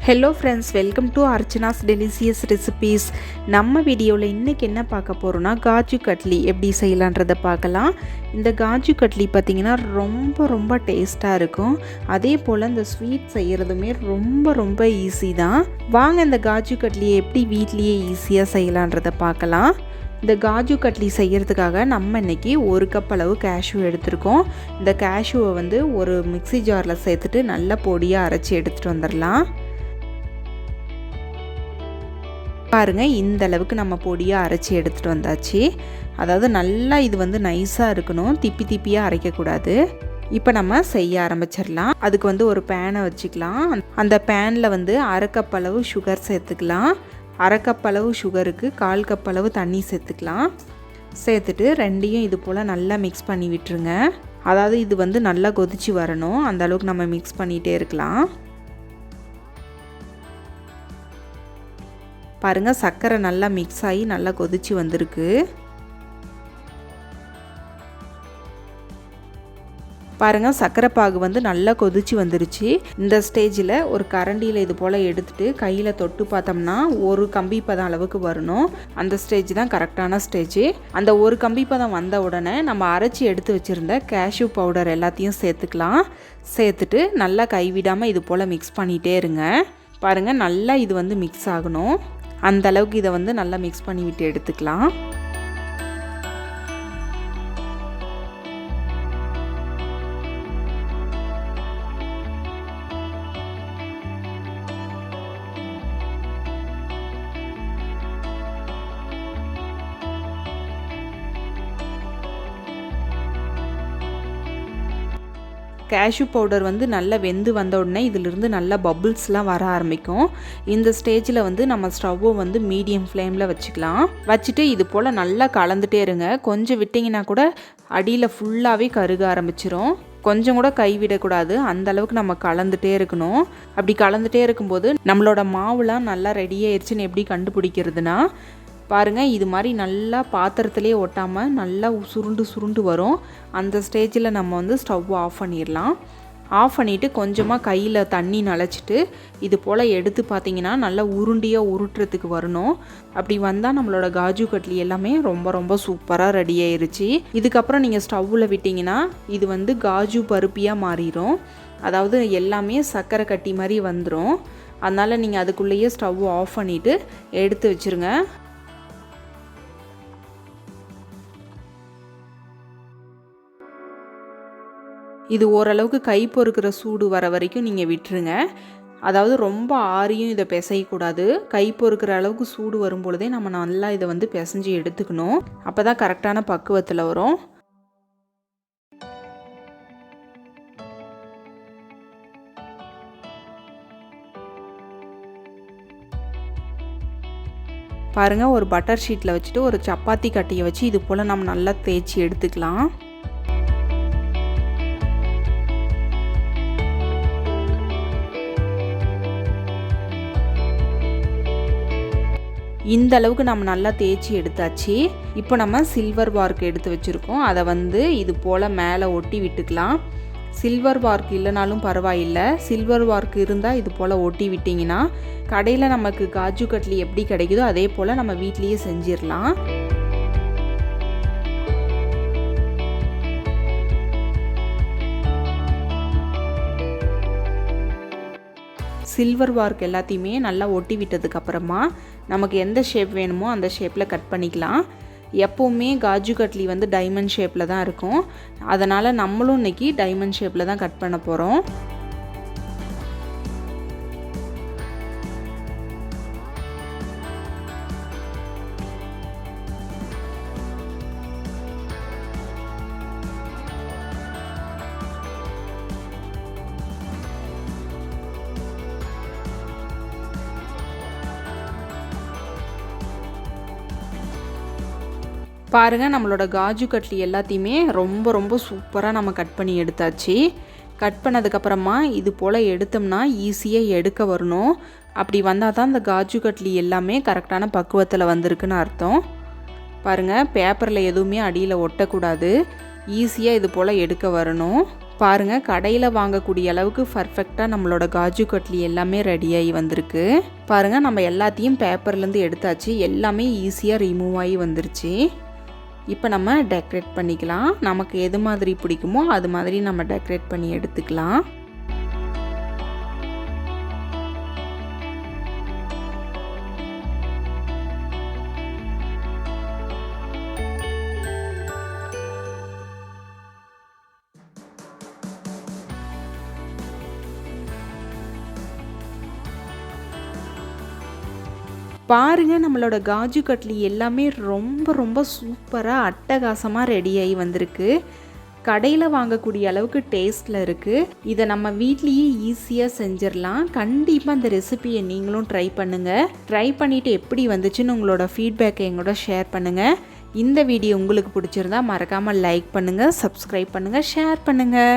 Hello friends, welcome to Archana's Delicious Recipes. நம்ம வீடியோவில் இன்றைக்கி என்ன பார்க்க போகிறோன்னா காஜு கட்லி எப்படி செய்யலான்றதை பார்க்கலாம். இந்த காஜு கட்லி பார்த்திங்கன்னா ரொம்ப டேஸ்ட்டாக இருக்கும். அதே போல் இந்த ஸ்வீட் செய்கிறதுமே ரொம்ப ஈஸி தான். வாங்க இந்த காஜு கட்லியை எப்படி வீட்லேயே ஈஸியாக செய்யலான்றதை பார்க்கலாம். இந்த காஜு கட்லி செய்கிறதுக்காக நம்ம இன்றைக்கி 1 கப் அளவு கேஷ்யூ எடுத்துருக்கோம். இந்த கேஷ்யூவை ஒரு மிக்ஸி ஜாரில் சேர்த்துட்டு நல்லா பொடியாக அரைச்சி எடுத்துகிட்டு வந்துடலாம். பாருங்கள், இந்த அளவுக்கு நம்ம பொடியாக அரைச்சி எடுத்துகிட்டு வந்தாச்சு. அதாவது நல்லா இது நைஸாக இருக்கணும், திப்பியாக அரைக்கக்கூடாது. இப்போ நம்ம செய்ய ஆரம்பிச்சிடலாம். அதுக்கு ஒரு பேனை வச்சுக்கலாம். அந்த பேனில் 1/2 கப் அளவு சுகர் சேர்த்துக்கலாம். 1/2 கப் அளவு சுகருக்கு 1/4 கப் அளவு தண்ணி சேர்த்துக்கலாம். சேர்த்துட்டு ரெண்டையும் இது போல் நல்லா மிக்ஸ் பண்ணி விட்டுருங்க. அதாவது இது நல்லா கொதிச்சு வரணும், அந்த அளவுக்கு நம்ம மிக்ஸ் பண்ணிகிட்டே இருக்கலாம். பாருங்கள், சர்க்கரை நல்லா மிக்ஸ் ஆகி நல்லா கொதிச்சு வந்திருக்கு. பாருங்கள், சர்க்கரை பாகு நல்லா கொதிச்சு வந்துருச்சு. இந்த ஸ்டேஜில் ஒரு கரண்டியில் இது போல் எடுத்துகிட்டு கையில் தொட்டு பார்த்தோம்னா 1 கம்பி பதம் அளவுக்கு வரணும். அந்த ஸ்டேஜ் தான் கரெக்டான ஸ்டேஜ். அந்த 1 கம்பி பதம் வந்த உடனே நம்ம அரைச்சி எடுத்து வச்சுருந்த கேஷ்யூ பவுடர் எல்லாத்தையும் சேர்த்துக்கலாம். சேர்த்துட்டு நல்லா கைவிடாமல் இது போல் மிக்ஸ் பண்ணிகிட்டே இருங்க. பாருங்கள், நல்லா இது மிக்ஸ் ஆகணும். அந்த அளவுக்கு இதை நல்லா மிக்ஸ் பண்ணி விட்டு எடுத்துக்கலாம். கேஷ்யூ பவுடர் நல்லா வெந்து வந்த உடனே இதிலிருந்து நல்லா பபுள்ஸ்லாம் வர ஆரம்பிக்கும். இந்த ஸ்டேஜில் நம்ம ஸ்டவ்வை மீடியம் ஃப்ளேமில் வச்சுக்கலாம். வச்சுட்டு இது போல் நல்லா கலந்துட்டே இருங்க. கொஞ்சம் விட்டிங்கன்னா கூட அடியில் ஃபுல்லாகவே கருக ஆரம்பிச்சிரும். கொஞ்சம் கூட கைவிடக்கூடாது, அந்த அளவுக்கு நம்ம கலந்துட்டே இருக்கணும். அப்படி கலந்துட்டே இருக்கும்போது நம்மளோட மாவுலாம் நல்லா ரெடியாகிடுச்சுன்னு எப்படி கண்டுபிடிக்கிறதுனா, பாருங்கள், இது மாதிரி நல்லா பாத்திரத்திலே ஒட்டாமல் நல்லா சுருண்டு வரும். அந்த ஸ்டேஜில் நம்ம ஸ்டவ் ஆஃப் பண்ணிடலாம். ஆஃப் பண்ணிவிட்டு கொஞ்சமாக கையில் தண்ணி நனைச்சிட்டு இது போல் எடுத்து பார்த்திங்கன்னா நல்லா உருண்டியாக உருட்டுறதுக்கு வரணும். அப்படி வந்தால் நம்மளோட காஜு கட்லி எல்லாமே ரொம்ப சூப்பராக ரெடி ஆயிருச்சு. இதுக்கப்புறம் நீங்கள் ஸ்டவ்வில் விட்டிங்கன்னா இது காஜு பருப்பியாக மாறிடும். அதாவது எல்லாமே சர்க்கரை கட்டி மாதிரி வந்துடும். அதனால் நீங்கள் அதுக்குள்ளேயே ஸ்டவ் ஆஃப் பண்ணிவிட்டு எடுத்து வச்சுருங்க. இது ஓரளவுக்கு கை பொறுக்கிற சூடு வர வரைக்கும் நீங்கள் விட்டுருங்க. அதாவது ரொம்ப ஆறியும் இதை பிசையக்கூடாது. கை பொறுக்கிற அளவுக்கு சூடு வரும் பொழுதே நம்ம நல்லா இதை பிசைஞ்சு எடுத்துக்கணும். அப்போ தான் கரெக்டான பக்குவத்தில் வரும். பாருங்கள், ஒரு பட்டர் ஷீட்டில் வச்சுட்டு ஒரு சப்பாத்தி கட்டையை வச்சு இது போல் நம்ம நல்லா தேய்ச்சி எடுத்துக்கலாம். இந்த அளவுக்கு நம்ம நல்லா தேய்ச்சி எடுத்தாச்சு. இப்போ நம்ம சில்வர் வார்க் எடுத்து வச்சுருக்கோம். அதை இது போல் மேலே ஒட்டி விட்டுக்கலாம். சில்வர் வார்க் இல்லைனாலும் பரவாயில்லை, சில்வர் வார்க் இருந்தால் இது போல் ஒட்டி விட்டிங்கன்னா கடையில் நமக்கு காஜு கட்லி எப்படி கிடைக்குதோ அதே போல் நம்ம வீட்லேயே செஞ்சிடலாம். சில்வர் வார்க் எல்லாத்தையுமே நல்லா ஒட்டி விட்டதுக்கப்புறமா நமக்கு எந்த ஷேப் வேணுமோ அந்த ஷேப்பில் கட் பண்ணிக்கலாம். எப்போவுமே காஜு கட்லி டைமண்ட் ஷேப்பில் தான் இருக்கும். அதனால் நம்மளும் இன்றைக்கி டைமண்ட் ஷேப்பில் தான் கட் பண்ண போகிறோம். பாருங்கள், நம்மளோட காஜு கட்லி எல்லாத்தையுமே ரொம்ப சூப்பராக நம்ம கட் பண்ணி எடுத்தாச்சு. கட் பண்ணதுக்கப்புறமா இது போல் எடுத்தோம்னா ஈஸியாக எடுக்க வரணும். அப்படி வந்தால் தான் இந்த காஜு கட்லி எல்லாமே கரெக்டான பக்குவத்தில் வந்திருக்குன்னு அர்த்தம். பாருங்கள், பேப்பரில் எதுவுமே அடியில் ஒட்டக்கூடாது. ஈஸியாக இது போல் எடுக்க வரணும். பாருங்கள், கடையில் வாங்கக்கூடிய அளவுக்கு பர்ஃபெக்டாக நம்மளோட காஜு கட்லி எல்லாமே ரெடியாகி வந்திருக்கு. பாருங்கள், நம்ம எல்லாத்தையும் பேப்பர்லேருந்து எடுத்தாச்சு. எல்லாமே ஈஸியாக ரிமூவ் ஆகி வந்துருச்சு. இப்போ நம்ம டெக்கரேட் பண்ணிக்கலாம். நமக்கு எது மாதிரி பிடிக்குமோ அது மாதிரி நம்ம டெக்கரேட் பண்ணி எடுத்துக்கலாம். பாருங்கள், நம்மளோட காஜு கட்லி எல்லாமே ரொம்ப ரொம்ப சூப்பராக அட்டகாசமாக ரெடியாகி வந்திருக்கு. கடையில் வாங்கக்கூடிய அளவுக்கு டேஸ்ட்டில் இருக்குது. இதை நம்ம வீட்லேயே ஈஸியாக செஞ்சிடலாம். கண்டிப்பாக அந்த ரெசிபியை நீங்களும் ட்ரை பண்ணுங்கள். ட்ரை பண்ணிவிட்டு எப்படி வந்துச்சுன்னு உங்களோட ஃபீட்பேக்கை எங்களோட ஷேர் பண்ணுங்கள். இந்த வீடியோ உங்களுக்கு பிடிச்சிருந்தா மறக்காமல் லைக் பண்ணுங்கள், சப்ஸ்கிரைப் பண்ணுங்கள், ஷேர் பண்ணுங்கள்.